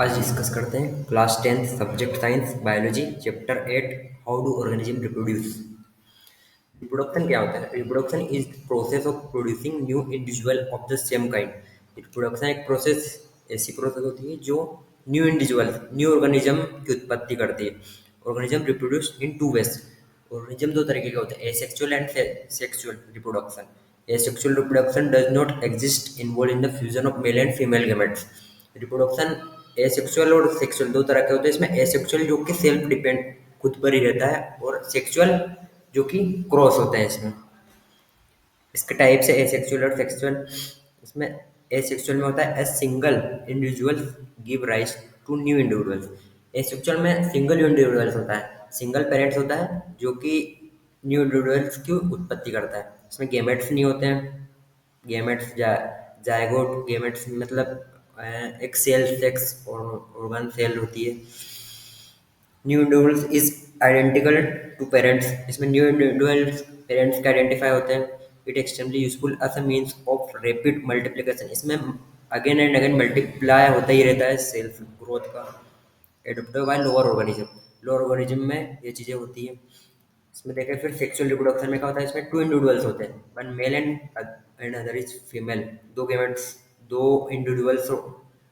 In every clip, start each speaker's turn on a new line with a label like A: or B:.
A: आज डिस्कस करते हैं class 10 subject science biology chapter 8 how do organism reproduce. Reproduction क्या होता है? Reproduction is process of producing new individual of the same kind. Reproduction एक process ऐसी प्रोसेस होती है जो न्यू इंडिविजुअल न्यू ऑर्गेनिज्म की उत्पत्ति करती है। Organism reproduce in two ways. Organism दो तरीके के होते हैं, asexual and sexual reproduction. Asexual reproduction does not exist involve in the fusion of male and female gametes. Reproduction asexual और सेक्सुअल दो तरह के होते हैं। इसमें एसेक्सुअल जो कि सेल्फ डिपेंड खुद पर ही रहता है, और सेक्सुअल जो कि क्रॉस होते हैं। इसमें इसके टाइप से एसेक्सुअल और सेक्सुअल। इसमें एसेक्सुअल में होता है a single individual give rise to new individuals. Asexual में सिंगल इंडिविजुअल्स होता है, सिंगल पेरेंट्स होता है जो कि न्यू इंडिविजुअल्स की उत्पत्ति करता है। इसमें गेमेट्स नहीं होते हैं। गेमेट्स जायगोट गेमेट्स मतलब एक सेल सेक्स और ऑर्गन सेल होती है। New individuals is identical to parents. इसमें न्यू इंडिविजुअल्स पेरेंट्स के आइडेंटिफाई होते हैं। It extremely useful as a means of rapid multiplication. इसमें अगेन एंड अगेन मल्टीप्लाई होता ही रहता है सेल्फ ग्रोथ का। Adopted by lower organism. Lower organism में ये चीज़ें होती है। इसमें देखें फिर सेक्सुअल रिप्रोडक्शन में क्या होता है, इसमें टू इंडिविजुअल्स होते हैं, one male and other is female. दो गेमेट्स दो इंडिविजुअल्स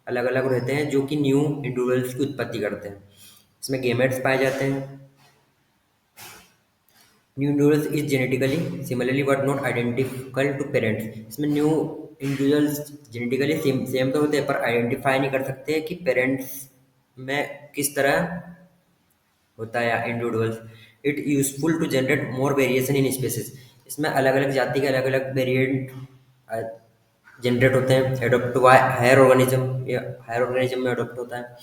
A: अलग अलग रहते हैं जो कि न्यू इंडिविजुअल्स की उत्पत्ति करते हैं। इसमें गेमेट्स पाए जाते हैं। New individuals is genetically similarly but not identical to parents. इसमें न्यू इंडिविजुअल्स जेनेटिकली सेम तो होते हैं, पर आइडेंटिफाई नहीं कर सकते कि पेरेंट्स में किस तरह होता है individuals. It useful to generate more variation in species. इसमें अलग अलग जाति के अलग अलग वेरिएंट जनरेट होते हैं। एडोप्ट बाय हायर ऑर्गेनिज्म, या हायर ऑर्गेनिज्म में अडोप्ट होता है।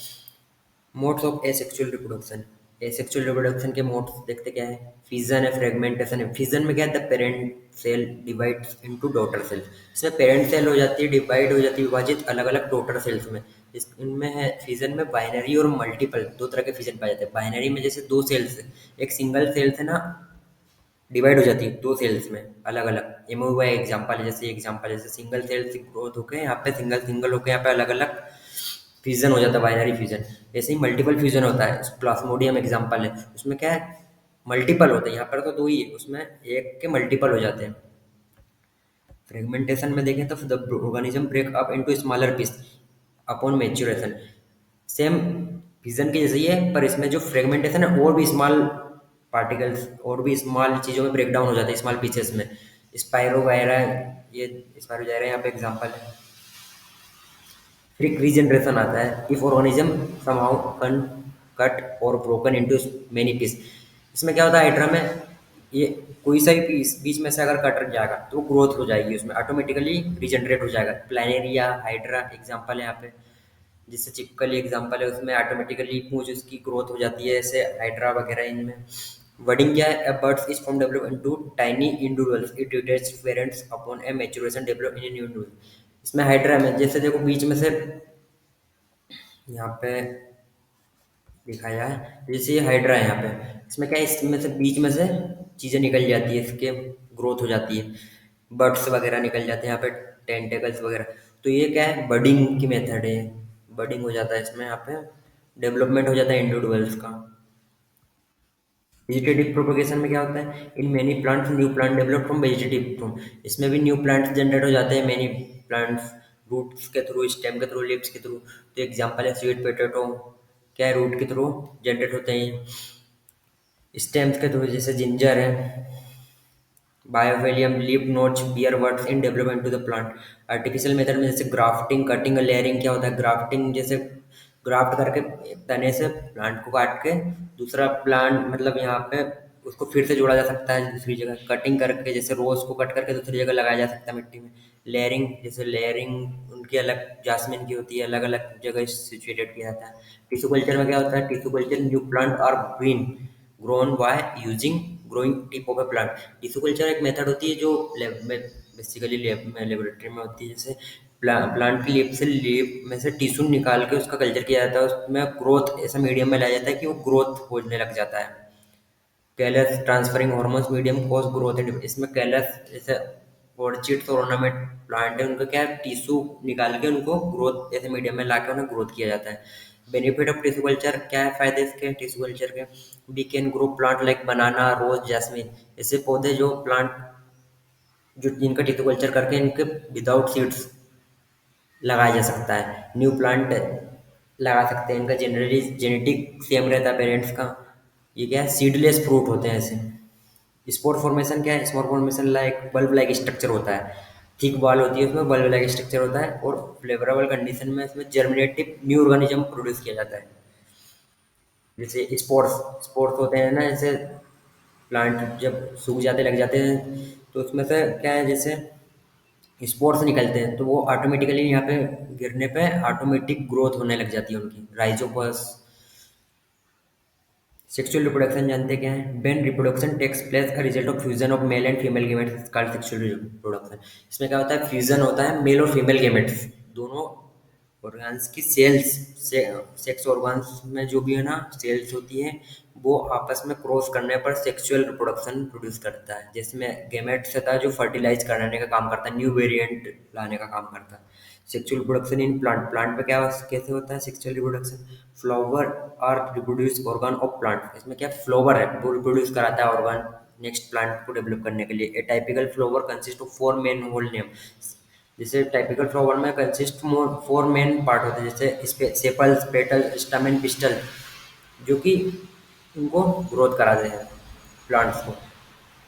A: Modes of asexual reproduction. Asexual reproduction के मोड्स देखते क्या है, फिजन है, फ्रेगमेंटेशन है। फिजन में क्या है, the parent cell divides into daughter cell. इसमें पेरेंट सेल हो जाती है डिवाइड हो जाती है विभाजित अलग अलग डॉटर सेल्स में। इनमें है फिजन में बाइनरी और मल्टीपल दो तरह के फिजन पाए जाते हैं। बाइनरी में जैसे दो सेल्स है, एक सिंगल सेल से ना डिवाइड हो जाती है दो सेल्स में अलग अलग। एमोवा एग्जाम्पल जैसे सिंगल सेल से ग्रोथ होकर यहाँ पे सिंगल सिंगल होकर यहाँ पे अलग अलग फ्यूजन हो जाता है, बाइनरी फ्यूजन। ऐसे ही मल्टीपल फ्यूजन होता है, प्लाज्मोडियम एग्जांपल है। उसमें क्या है, मल्टीपल होते हैं। यहाँ पर तो दो ही है, उसमें एक के मल्टीपल हो जाते हैं। फ्रेगमेंटेशन में देखें तो the organism break up into smaller piece upon maturation. Same fusion के जैसे ही है, पर इसमें जो फ्रेगमेंटेशन है और भी स्मॉल पार्टिकल्स और भी स्मॉल चीज़ों में ब्रेक डाउन हो जाते हैं, स्मॉल पीसेस में। स्पायरो वायरा, ये स्पायरो जायरा यहाँ पे एग्जांपल है। फिर एक रीजनरेशन आता है, इफ ऑर्गेनिज्म समहाउ कन कट और ब्रोकन इनटू मेनी पीस। इसमें क्या होता है, हाइड्रा में ये कोई सा भी पीस बीच में से अगर कट जाएगा तो ग्रोथ हो जाएगी, उसमें ऑटोमेटिकली रीजनरेट हो जाएगा। प्लानेरिया हाइड्रा एग्जांपल है यहाँ पे, जिससे चिपकली एग्जांपल है, उसमें ऑटोमेटिकली पूंछ उसकी ग्रोथ हो जाती है, ऐसे हाइड्रा वगैरह इनमें। वर्डिंग क्या है, a bird's is from develop into tiny individuals, it detach parents upon A maturation develop in a new individual. इसमें हाइड्रा में जैसे देखो बीच में से यहाँ पे दिखाया है, जैसे ये हाइड्रा है यहाँ पे, इसमें क्या है, इसमें से बीच में से चीज़ें निकल जाती है, इसके ग्रोथ हो जाती है, बर्ड्स वगैरह निकल जाते हैं यहाँ पे, टेंटेकल्स वगैरह। तो ये क्या है, बडिंग की मेथड है। बडिंग हो जाता है इसमें, यहाँ पे डेवलपमेंट हो जाता है इंडिविजुअल्स का। वेजिटेटिव प्रोपोगेशन में क्या होता है, in many plants new plant develop from vegetative from. इसमें भी न्यू प्लांट्स जनरेट हो जाते हैं, मेनी प्लांट्स रूट्स के थ्रू, स्टेम के थ्रू, लिप्स के थ्रू। तो एग्जांपल है स्वीट पोटैटो, क्या है, रूट के थ्रू जनरेट होते हैं। स्टेम्स के थ्रू जैसे जिंजर है। Bryophyllum leaf notch bear words in development to the plant. Artificial method में जैसे ग्राफ्टिंग, कटिंग, लेयरिंग। क्या होता है ग्राफ्टिंग, जैसे ग्राफ्ट करके एक तने से प्लांट को काट के दूसरा प्लांट मतलब यहाँ पे उसको फिर से जोड़ा जा सकता है दूसरी जगह। कटिंग करके जैसे रोज को कट करके दूसरी जगह लगाया जा सकता है मिट्टी में। लेयरिंग, जैसे लेयरिंग उनकी अलग जासमीन की होती है, अलग अलग जगह सिचुएटेड किया जाता है। टिश्यू कल्चर में क्या होता है, tissue culture new plant are green grown by using growing tip of a plant. Tissue culture एक मेथड होती है जो लैब में बेसिकली लैब में लेबोरेटरी में होती है। जैसे प्लांट की लीफ में से टिश्यू निकाल के उसका कल्चर किया जाता है, उसमें ग्रोथ ऐसा मीडियम में लाया जाता है कि वो ग्रोथ होने लग जाता है। Callus transferring hormones medium cause growth and, इसमें कैलस जैसे ऑर्चिड्स और ऑर्नामेंट प्लांट है, उनका क्या है, टिश्यू निकाल के उनको ग्रोथ जैसे मीडियम में ला के उन्हें ग्रोथ किया जाता है। बेनिफिट ऑफ टिश्यू कल्चर क्या है? फायदे इसके टिश्यू कल्चर के, we can grow plant like banana, rose, jasmine, ऐसे पौधे जो प्लांट जो जिनका टिश्यू कल्चर करके इनके विदाउट सीड्स लगाया जा सकता है, न्यू प्लांट लगा सकते हैं, इनका जनरली जेनेटिक सेम रहता है पेरेंट्स का। ये क्या है? सीडलेस फ्रूट होते हैं ऐसे। स्पोर फॉर्मेशन क्या है? Spore formation like bulb like structure होता है, थिक वॉल होती है उसमें, बल्ब लाइक स्ट्रक्चर होता है, और फ्लेवरेबल कंडीशन में इसमें जर्मिनेटिव न्यू ऑर्गेनिज्म प्रोड्यूस किया जाता है। जैसे स्पोर्स, स्पोर्स होते हैं ना, जैसे प्लांट जब सूख जाते लग जाते हैं तो उसमें से क्या है, जैसे स्पोर्स निकलते हैं तो वो ऑटोमेटिकली यहाँ पे गिरने पे ऑटोमेटिक ग्रोथ होने लग जाती है उनकी, राइजोपस। सेक्सुअल रिप्रोडक्शन जानते क्या है? When reproduction takes place a result of fusion of male and female gametes called sexual reproduction. इसमें क्या होता है? फ्यूजन होता है मेल और फीमेल गेमेट्स, दोनों ऑर्गन्स की सेल्स से, सेक्स ऑर्गन्स में जो भी है ना सेल्स होती हैं, वो आपस में क्रॉस करने पर सेक्सुअल रिप्रोडक्शन प्रोड्यूस करता है, जिसमें गेमेट्स होता है जो फर्टिलाइज कराने का काम करता है, न्यू वेरिएंट लाने का काम करता है। Sexual reproduction in plant, plant पे क्या कैसे होता है sexual reproduction? Flower are reproduce organ of plant. इसमें क्या फ्लावर है वो रिप्रोड्यूस कराता है ऑर्गन नेक्स्ट प्लांट को डेवलप करने के लिए। A typical flower consist of four main whole name. जैसे टाइपिकल फ्लावर में consist more four main part होते हैं, जैसे सेपल्स, पेटल, स्टामेन, पिस्टल, जो कि इनको ग्रोथ कराते हैं, प्लांट्स को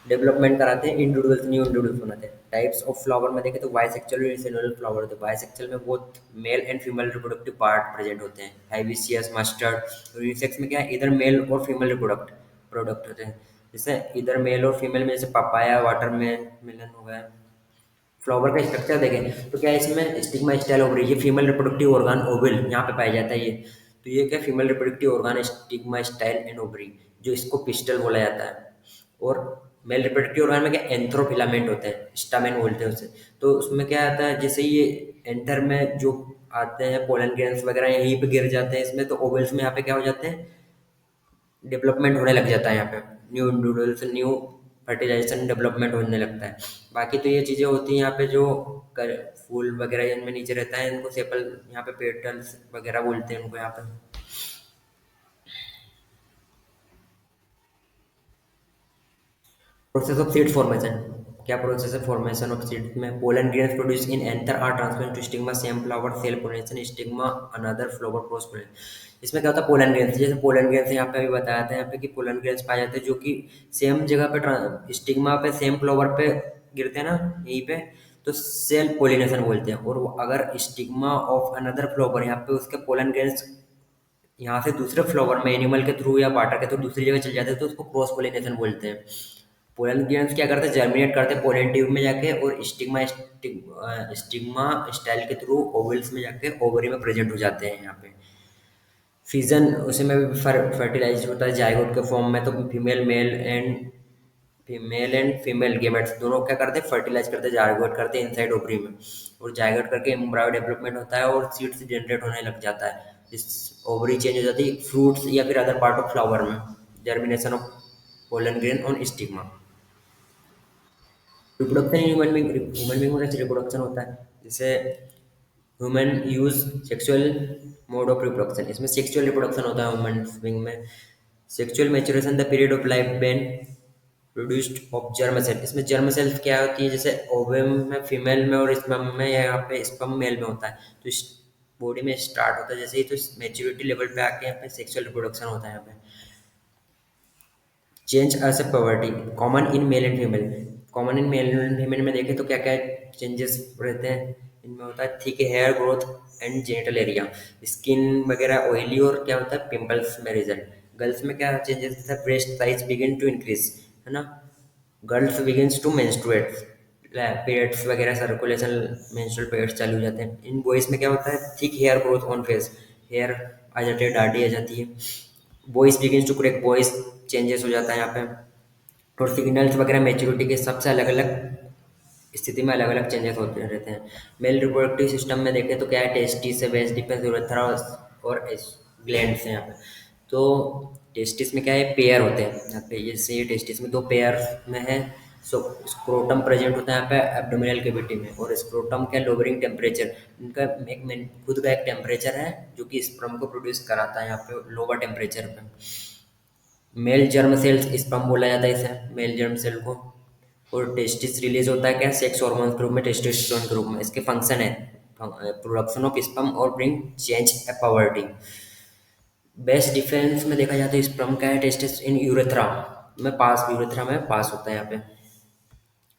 A: डेवलपमेंट कराते हैं, इंडिविजुअल्स न्यू इंडिविजुअल्स बनाते हैं। टाइप्स ऑफ फ्लावर में देखें तो बाइसेक्चुअल और यूनिसेलुलर फ्लावर होते हैं। बाइसेक्चुअल में both male and female reproductive part present होते हैं, हाइबिस्कस, मस्टर्ड। और यूनिसेक्स में क्या है? इधर मेल और फीमेल रिप्रोडक्ट प्रोडक्ट होते हैं, जैसे इधर मेल और फीमेल में, जैसे पपाया, वाटरमेलन हो गया। फ्लावर का स्ट्रक्चर देखें तो क्या है? इसमें स्टिग्मा स्टाइल ओवरी, ये फीमेल रिप्रोडक्टिव ऑर्गन ओवल यहाँ पे पाया जाता है ये। तो ये क्या female reproductive organ stigma style and ovary, जो इसको पिस्टल बोला जाता है। और मेल रिप्रोडक्टिव ऑर्गन में क्या एंथ्रोफिलामेंट होते हैं, स्टामेन बोलते हैं उसे। तो उसमें क्या आता है, जैसे ये एंथर में जो आते हैं पोलन ग्रेन्स वगैरह यहीं पे गिर जाते हैं इसमें, तो ओवल्स में यहाँ पे क्या हो जाते हैं? डेवलपमेंट होने लग जाता है यहाँ पे, new individuals, new fertilization development होने लगता है। बाकी तो ये चीज़ें होती हैं यहाँ पे जो कर, फूल वगैरह इनमें नीचे रहता है, इनको सेपल यहाँ पे पेटल्स वगैरह बोलते हैं उनको यहाँ पे। प्रोसेस ऑफ सीड फॉर्मेशन, क्या प्रोसेस है फॉर्मेशन ऑफ सीड में? Pollen grains produce in anther are transfer to stigma, same flower, self pollination, stigma, another flower, cross pollination. इसमें क्या होता है? पोलन ग्रेन्स, जैसे पोलन ग्रेन्स यहाँ पे अभी बताया था यहाँ पे कि पोलन ग्रेन्स पाए जाते हैं जो कि सेम जगह पे स्टिग्मा पे सेम फ्लावर पे गिरते हैं ना यहीं पे, तो सेल पोलिनेशन बोलते हैं। और अगर स्टिग्मा ऑफ अनदर फ्लावर यहाँ पे उसके पोलन ग्रेन्स यहाँ से दूसरे फ्लावर में एनिमल के थ्रू या वाटर के थ्रू दूसरी जगह चल जाते हैं तो उसको क्रॉस पोलिनेशन बोलते हैं। पोलन ग्रेन्स क्या करते हैं? जर्मिनेट करते हैं पोलन ट्यूब में जाके, और स्टिग्मा स्टाइल के थ्रू ओवल्स में जाके ओवरी में प्रेजेंट हो जाते हैं यहाँ पे। फिजन उसी में भी फर्टिलाइज होता है जायगोट के फॉर्म में, तो फीमेल एंड फीमेल गेमेट्स दोनों क्या करते हैं? फर्टिलाइज करते हैं, जायगोट करते हैं इनसाइड ओवरी में, और जायगोट करके एम्ब्रायो डेवलपमेंट होता है और सीड्स जनरेट होने लग जाता है। इस ओवरी चेंज हो जाती है फ्रूट्स या फिर अदर पार्ट ऑफ फ्लावर में, germination of pollen grain on stigma. Reproduction in human being में कैसे रिप्रोडक्शन होता है? जैसे human use sexual mode of reproduction, इसमें सेक्सुअल रिप्रोडक्शन होता है ह्यूमन बींग में। Sexual maturation the period of life when produced of germ cell, इसमें जर्म सेल्स क्या होती है? जैसे ओवम में फीमेल में और स्पर्म में, या यहाँ पे स्पर्म मेल में होता है, तो इस बॉडी में स्टार्ट होता है जैसे ही, तो मेच्योरिटी लेवल पे आके यहाँ पे सेक्सुअल रिप्रोडक्शन होता है यहाँ पे। Change as a puberty common in male and female, common in male and female में देखें तो क्या क्या चेंजेस रहते हैं? इनमें होता है thick hair growth and genital area, skin वगैरह ऑयली, और क्या होता है? पिंपल्स में रिजल्ट। गर्ल्स में क्या चेंजेस होता है? Breast size begin to increase, है ना, girls begins to menstruate, periods वगैरह सर्कुलेशन, मेंस्ट्रुअल पीरियड्स चालू हो जाते हैं। इन बॉयज में क्या होता है? Thick hair growth on face, hair आ जाते हैं, दाढ़ी आ जाती है। Voice begins to crack, voice changes हो जाता है यहाँ पे। और सिग्नल्स वगैरह मेच्योरिटी के सबसे अलग अलग स्थिति में अलग अलग चेंजेस होते रहते हैं। मेल रिप्रोडक्टिव सिस्टम में देखें तो क्या है? टेस्टिस है, वेस्ट डिफेंस, यूरेथ्रा और ग्लैंड्स हैं यहाँ पे। तो टेस्टिस में क्या है? पेयर होते हैं यहाँ पे, जैसे ये टेस्टिस में दो पेयर में है, सो स्क्रोटम प्रेजेंट होता है यहाँ पे एब्डोमिनल कैविटी में, और स्क्रोटम क्या लोअरिंग टेम्परेचर, इनका खुद का एक टेम्परेचर है जो कि स्पर्म को प्रोड्यूस कराता है यहाँ पे लोअर टेम्परेचर पे। मेल जर्म सेल्स स्पर्म बोला जाता है इसे, मेल जर्म सेल को। और टेस्टिस रिलीज होता है क्या, सेक्स हार्मोन के रूप में, टेस्टोस्टेरोन के रूप में। इसके फंक्शन है प्रोडक्शन ऑफ स्पर्म और bring change poverty. Best difference में देखा जाए तो स्पर्म का है टेस्टिस इन यूरेथ्रा में पास, यूरेथ्रा में पास होता है यहाँ पे।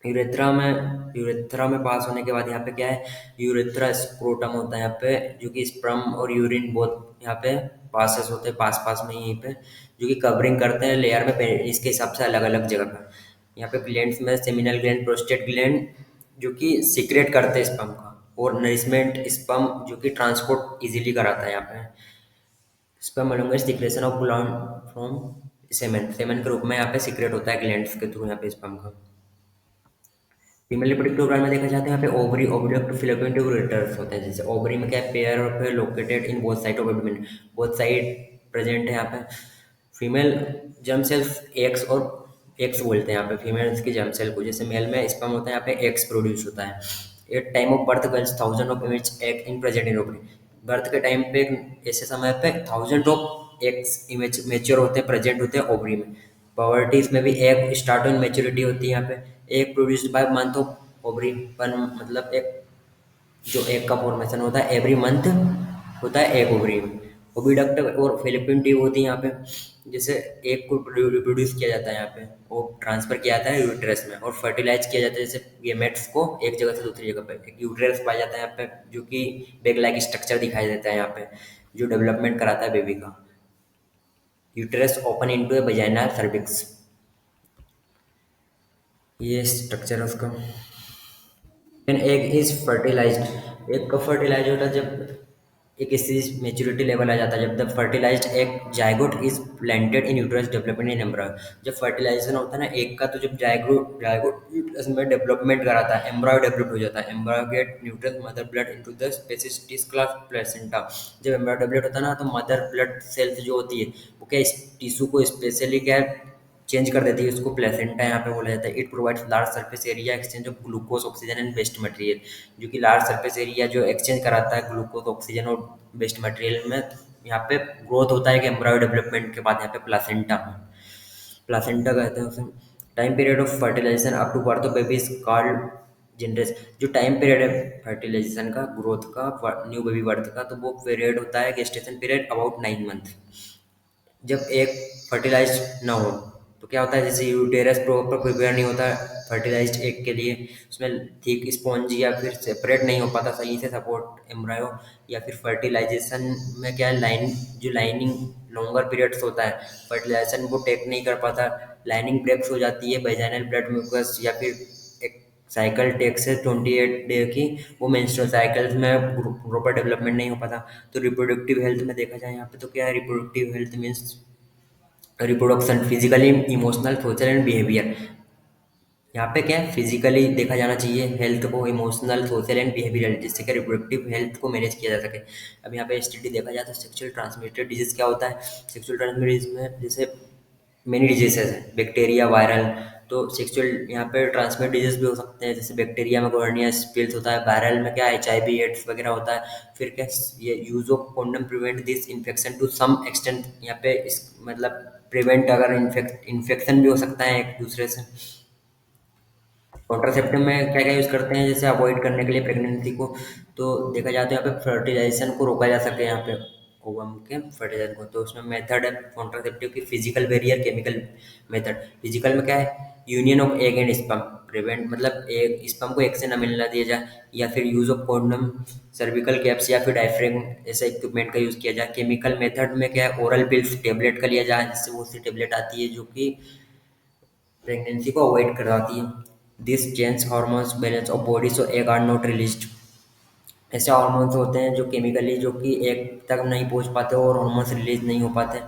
A: यूरेथ्रा में पास होने के बाद यहाँ पे क्या है, यूरेथ्रा स्क्रोटम होता है यहाँ पे, जो कि स्पर्म और यूरिन बोथ यहाँ पे पासेस होते हैं, पास पास में यहीं पे, जो कि कवरिंग करते हैं लेयर में इसके हिसाब से अलग अलग जगह पर। यहाँ पे ग्लैंड्स में सेमिनल ग्लैंड, प्रोस्टेट ग्लैंड, जो कि सीक्रेट करते हैं स्पर्म का, और नरिशमेंट स्पर्म जो कि ट्रांसपोर्ट इजीली कराता है यहाँ पे। Sperm along secretion of gland from semen, semen के रूप में यहाँ पे सीक्रेट होता है ग्लैंड्स के थ्रू यहाँ पे स्पर्म का। फीमेल रिप्रोडक्टिव ऑर्गन में देखा जाता है यहाँ पे ओवरी, ओविडक्ट, फिलोपियन ट्यूब, रिटर्स होते हैं। जैसे ओवरी में क्या है, pair of located in both side of abdomen, both side present है यहाँ पे। फीमेल जर्म सेल्स एक्स और एक्स बोलते हैं यहाँ पे फीमेल्स की जर्म सेल को। जैसे मेल में स्पर्म होता है यहाँ पे एक्स प्रोड्यूस होता है। At time of birth girls thousand of immature egg in present in ovary, birth के टाइम पे ऐसे समय पे thousand of eggs immature होते हैं, प्रेजेंट होते हैं ओवरी में। पॉवर्टी इसमें भी एग स्टार्ट इन मेच्योरिटी होती है यहाँ पे। Egg produced by month of ovary पर, मतलब एक जो एग का फॉर्मेशन होता है एवरी मंथ होता है एग ओवरी में। ओविडक्ट और फिलिपिन ट्यूब होती है यहाँ पे, जैसे एग को रिप्रोड्यूस किया जाता है यहाँ पे, वो ट्रांसफर किया जाता है यूट्रस में, और फर्टिलाइज किया जाता है जैसे गेमेट्स को एक जगह से दूसरी जगह पे। एक यूट्रस पाया जाता है यहाँ पे जो कि बेग लाइक स्ट्रक्चर दिखाई देता है यहाँ पे, जो डेवलपमेंट कराता है बेबी का। Uterus open into a vagina cervix, ये स्ट्रक्चर है उसका। An egg is fertilized, egg कब फर्टिलाइज होता है, जब एक स्टेज मेच्योरिटी लेवल आ जाता है, जब the fertilized egg zygote is planted in uterus development in embryo. जब फर्टिलाइजेशन होता है ना एग का, तो जब जायगोट जायगोट यूट्रस में डेवलपमेंट कराता है, एम्ब्रॉय डेवलप हो जाता है। Embryo get nutrients mother blood into the spaces class placenta. जब एम्ब्रॉय डेवलप होता है ना, तो मदर ब्लड सेल्स जो होती है वो क्या इस टिश्यू को स्पेशली क्या चेंज कर देती है, उसको प्लेसेंटा यहाँ पे बोला जाता है। It provides large surface area exchange of glucose oxygen and waste material, जो कि लार्ज सरफेस एरिया जो एक्सचेंज कराता है ग्लूकोज ऑक्सीजन और वेस्ट मटेरियल में। यहाँ पे ग्रोथ होता है कि एम्ब्रॉय डेवलपमेंट के बाद यहाँ पे प्लासेंटा में, प्लासेंटा कहते हैं उसे। Time period of fertilization up to birth of baby is called generation. जो टाइम पीरियड है फर्टिलाइजेशन का, ग्रोथ का, न्यू बेबी बर्थ का, तो वो पीरियड होता है गेस्टेशन पीरियड अबाउट 9 मंथ। जब एग फर्टिलाइज ना हो तो क्या होता है, जैसे यूटेरस प्रॉपर प्रिपेयर नहीं होता फर्टिलाइज्ड एग के लिए, उसमें थिक स्पॉन्ज या फिर सेपरेट नहीं हो पाता सही से सपोर्ट एम्ब्रायो, या फिर फर्टिलाइजेशन में क्या है, लाइन जो लाइनिंग लॉन्गर पीरियड्स होता है फर्टिलाइजेशन वो टेक नहीं कर पाता, लाइनिंग ब्रेक्स हो जाती है वेजाइनल ब्लड म्यूकस, या फिर एक साइकिल टेक से 28 डे की, वो मेंस्ट्रुअल साइकिल्स में प्रॉपर डेवलपमेंट नहीं हो पाता। तो रिप्रोडक्टिव हेल्थ में देखा जाए यहाँ पे तो क्या है, reproductive health means reproduction physically, emotional, social and behaviour. यहाँ पे क्या है, फिजिकली देखा जाना चाहिए हेल्थ को, इमोशनल, सोशल एंड बिहेवियरल, जिससे कि रिप्रोडक्टिव हेल्थ को मैनेज किया जा सके। अब यहाँ पे एसटीडी देखा जाए तो सेक्सुअल ट्रांसमिटेड डिजीज क्या होता है, सेक्सुअल ट्रांसमिटेड में जैसे मेनी डिजीजेस है, बैक्टीरिया, वायरल। तो सेक्सुअल यहाँ पे ट्रांसमिट डिजीज भी हो सकते हैं, जैसे बैक्टीरिया में गोर्निया स्पिल्स होता है, वायरल में क्या HIV एड्स वगैरह होता है। फिर क्या ये use of condom prevent this infection to some extent, यहाँ पे इस मतलब प्रिवेंट, अगर इन्फेक्शन भी हो सकता है एक दूसरे से। कॉन्ट्रासेप्टिव में क्या क्या यूज़ करते हैं, जैसे अवॉइड करने के लिए प्रेगनेंसी को, तो देखा जाए तो यहाँ पे फर्टिलाइजेशन को रोका जा सके, यहाँ पे ओवम के फर्टिलाइजेशन को, तो उसमें मेथड है कॉन्ट्रासेप्टिव की physical barrier, chemical method. Physical में क्या है, union of egg and sperm prevent, मतलब एग स्पर्म को एग से न मिलना दिया जाए, या फिर use of condom, cervical caps या फिर डायफ्रेम ऐसे इक्विपमेंट का यूज़ किया जाए। केमिकल मेथड में क्या है, ओरल पिल्स टेबलेट का लिया जाए, जिससे वो सी टेबलेट आती है जो कि प्रेगनेंसी को अवॉइड करवाती है। This change hormones balance of body so egg are not released. ऐसे हार्मोन्स होते हैं जो केमिकली जो कि एग तक नहीं पहुंच पाते और हार्मोन्स रिलीज नहीं हो पाते,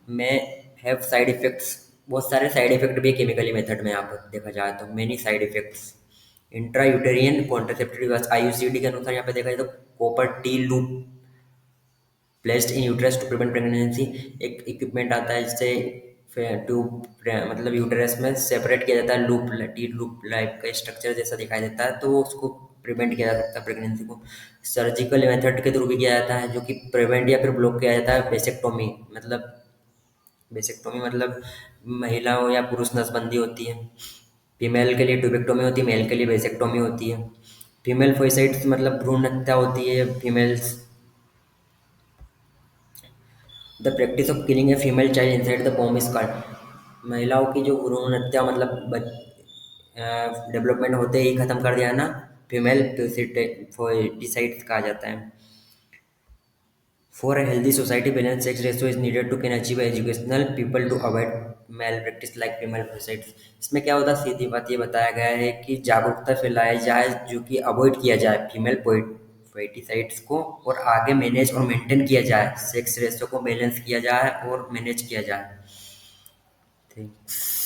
A: में हैव साइड इफेक्ट्स। बहुत सारे साइड इफेक्ट भी केमिकली मेथड में यहाँ पर देखा जाए तो many side effects. Intra uterine contraceptive IUCD के अनुसार यहाँ पे देखा जाए तो copper T loop placed in uterus to prevent pregnancy, एक इक्विपमेंट आता है जिससे ट्यूब मतलब यूटेरस में सेपरेट किया जाता है, लूप टी लूप लाइफ का स्ट्रक्चर जैसा दिखाई देता है, तो उसको प्रिवेंट किया जा सकता है प्रेगनेंसी को। सर्जिकल मेथड के थ्रू भी किया जाता है, जो कि प्रिवेंट या फिर ब्लॉक किया जाता है। बेसेक्टोमी मतलब महिलाओं या पुरुष नसबंदी होती है। फीमेल के लिए ट्यूबेक्टोमी होती है, मेल के लिए बेसेक्टोमी होती है। फीमेल फोइसाइट्स मतलब भ्रूण हत्या होती है females. The practice of killing a female child inside the womb is called. महिलाओं की जो भ्रूण हत्या मतलब डेवलपमेंट होते ही खत्म कर दिया ना, फीमेल फोएटिसाइड्स कहा जाता है। For a healthy society, balanced sex ratio is needed to can achieve educational people to avoid malpractice like female parasites। इसमें क्या होता है, सीधी बात ये बताया गया है कि जागरूकता फैलाई जाए, जो कि अवॉइड किया जाए फीमेल पोइटिसाइड्स को, और आगे मैनेज और मेंटेन किया जाए, सेक्स रेशो को बैलेंस किया जाए और मैनेज किया जाए। थैंक्स।